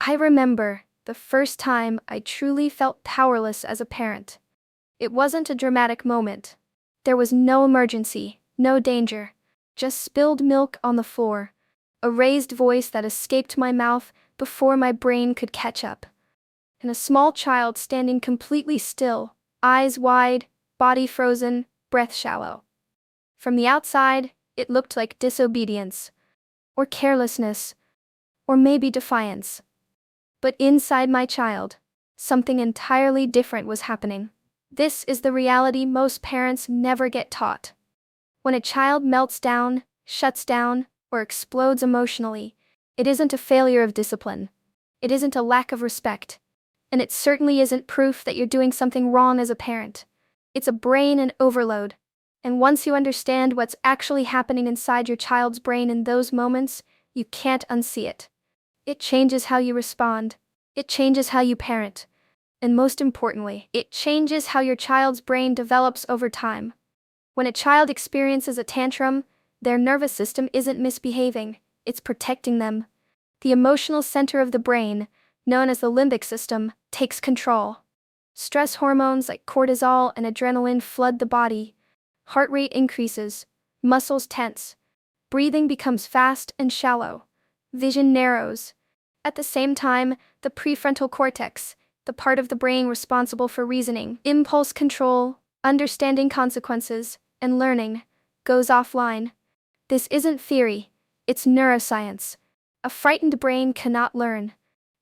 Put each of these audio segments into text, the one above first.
I remember the first time I truly felt powerless as a parent. It wasn't a dramatic moment. There was no emergency, no danger, just spilled milk on the floor, a raised voice that escaped my mouth before my brain could catch up, and a small child standing completely still, eyes wide, body frozen, breath shallow. From the outside, it looked like disobedience, or carelessness, or maybe defiance. But inside my child, something entirely different was happening. This is the reality most parents never get taught. When a child melts down, shuts down, or explodes emotionally, it isn't a failure of discipline. It isn't a lack of respect. And it certainly isn't proof that you're doing something wrong as a parent. It's a brain in overload. And once you understand what's actually happening inside your child's brain in those moments, you can't unsee it. It changes how you respond. It changes how you parent. And most importantly, it changes how your child's brain develops over time. When a child experiences a tantrum, their nervous system isn't misbehaving, it's protecting them. The emotional center of the brain, known as the limbic system, takes control. Stress hormones like cortisol and adrenaline flood the body. Heart rate increases, muscles tense, breathing becomes fast and shallow, vision narrows. At the same time, the prefrontal cortex, the part of the brain responsible for reasoning, impulse control, understanding consequences, and learning, goes offline. This isn't theory, it's neuroscience. A frightened brain cannot learn.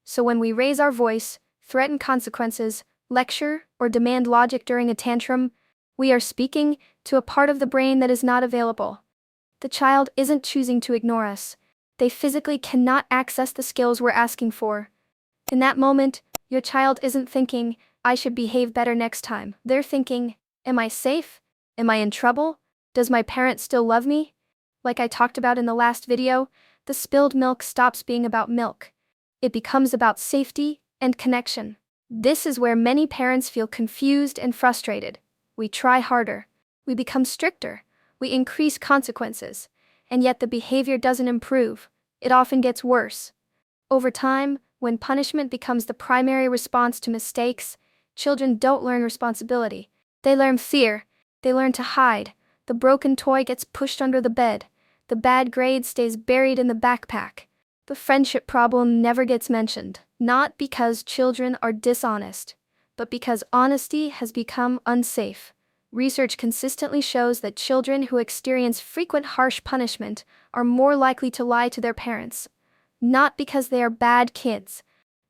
So when we raise our voice, threaten consequences, lecture, or demand logic during a tantrum, we are speaking to a part of the brain that is not available. The child isn't choosing to ignore us. They physically cannot access the skills we're asking for. In that moment, your child isn't thinking, I should behave better next time. They're thinking, am I safe? Am I in trouble? Does my parent still love me? Like I talked about in the last video, the spilled milk stops being about milk. It becomes about safety and connection. This is where many parents feel confused and frustrated. We try harder. We become stricter. We increase consequences. And yet the behavior doesn't improve. It often gets worse. Over time, when punishment becomes the primary response to mistakes, children don't learn responsibility. They learn fear. They learn to hide. The broken toy gets pushed under the bed. The bad grade stays buried in the backpack. The friendship problem never gets mentioned. Not because children are dishonest, but because honesty has become unsafe. Research consistently shows that children who experience frequent harsh punishment are more likely to lie to their parents. Not because they are bad kids,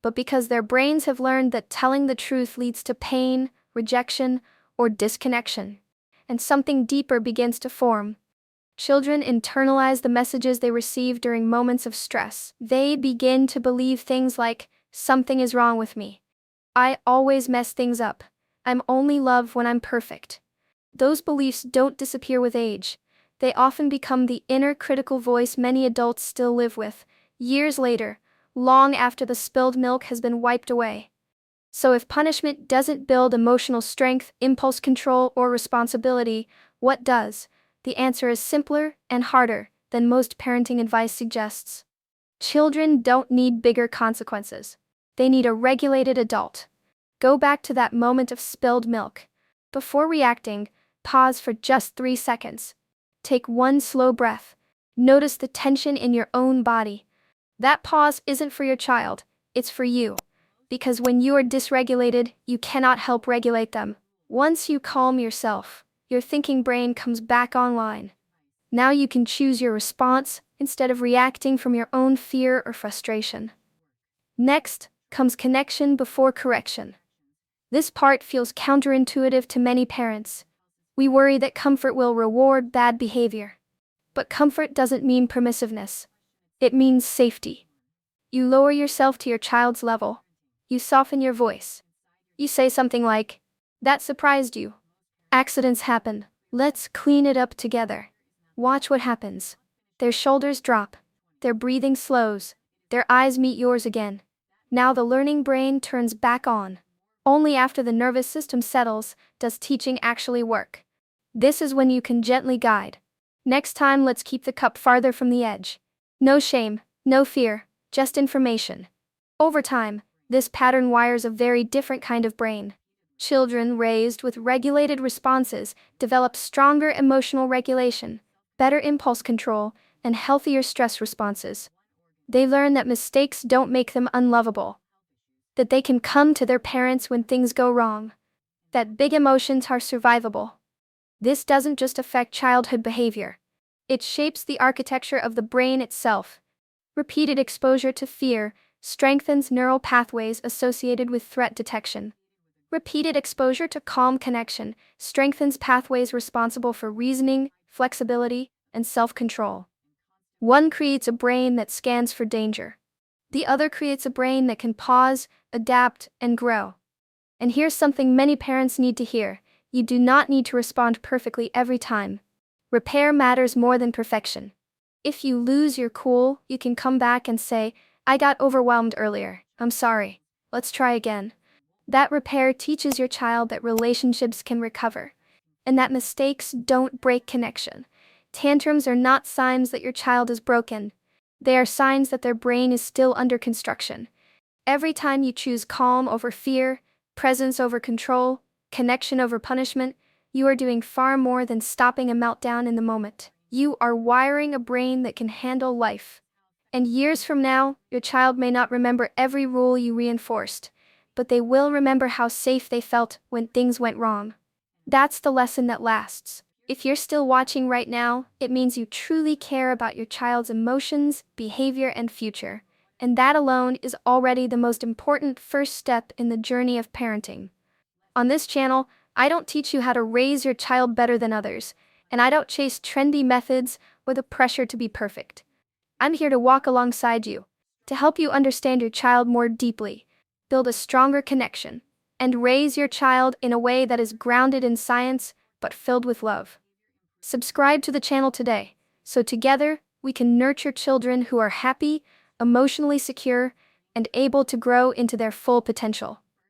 but because their brains have learned that telling the truth leads to pain, rejection, or disconnection. And something deeper begins to form. Children internalize the messages they receive during moments of stress. They begin to believe things like, something is wrong with me. I always mess things up. I'm only loved when I'm perfect. Those beliefs don't disappear with age. They often become the inner critical voice many adults still live with, years later, long after the spilled milk has been wiped away. So if punishment doesn't build emotional strength, impulse control, or responsibility, what does? The answer is simpler and harder than most parenting advice suggests. Children don't need bigger consequences. They need a regulated adult. Go back to that moment of spilled milk. Before reacting, pause for just 3 seconds. Take one slow breath. Notice the tension in your own body. That pause isn't for your child, it's for you. Because when you are dysregulated, you cannot help regulate them. Once you calm yourself, your thinking brain comes back online. Now you can choose your response instead of reacting from your own fear or frustration. Next comes connection before correction. This part feels counterintuitive to many parents. We worry that comfort will reward bad behavior. But comfort doesn't mean permissiveness. It means safety. You lower yourself to your child's level. You soften your voice. You say something like, that surprised you. Accidents happen. Let's clean it up together. Watch what happens. Their shoulders drop. Their breathing slows. Their eyes meet yours again. Now the learning brain turns back on. Only after the nervous system settles does teaching actually work. This is when you can gently guide. Next time, let's keep the cup farther from the edge. No shame, no fear, just information. Over time, this pattern wires a very different kind of brain. Children raised with regulated responses develop stronger emotional regulation, better impulse control, and healthier stress responses. They learn that mistakes don't make them unlovable, that they can come to their parents when things go wrong, that big emotions are survivable. This doesn't just affect childhood behavior. It shapes the architecture of the brain itself. Repeated exposure to fear strengthens neural pathways associated with threat detection. Repeated exposure to calm connection strengthens pathways responsible for reasoning, flexibility, and self-control. One creates a brain that scans for danger. The other creates a brain that can pause, adapt, and grow. And here's something many parents need to hear: you do not need to respond perfectly every time. Repair matters more than perfection. If you lose your cool, you can come back and say, "I got overwhelmed earlier. I'm sorry. Let's try again." That repair teaches your child that relationships can recover, and that mistakes don't break connection. Tantrums are not signs that your child is broken. They are signs that their brain is still under construction. Every time you choose calm over fear, presence over control, connection over punishment, you are doing far more than stopping a meltdown in the moment. You are wiring a brain that can handle life. And years from now, your child may not remember every rule you reinforced, but they will remember how safe they felt when things went wrong. That's the lesson that lasts. If you're still watching right now, it means you truly care about your child's emotions, behavior, and future. And that alone is already the most important first step in the journey of parenting. On this channel, I don't teach you how to raise your child better than others, and I don't chase trendy methods or the pressure to be perfect. I'm here to walk alongside you, to help you understand your child more deeply, build a stronger connection, and raise your child in a way that is grounded in science but filled with love. Subscribe to the channel today, so together we can nurture children who are happy, emotionally secure, and able to grow into their full potential.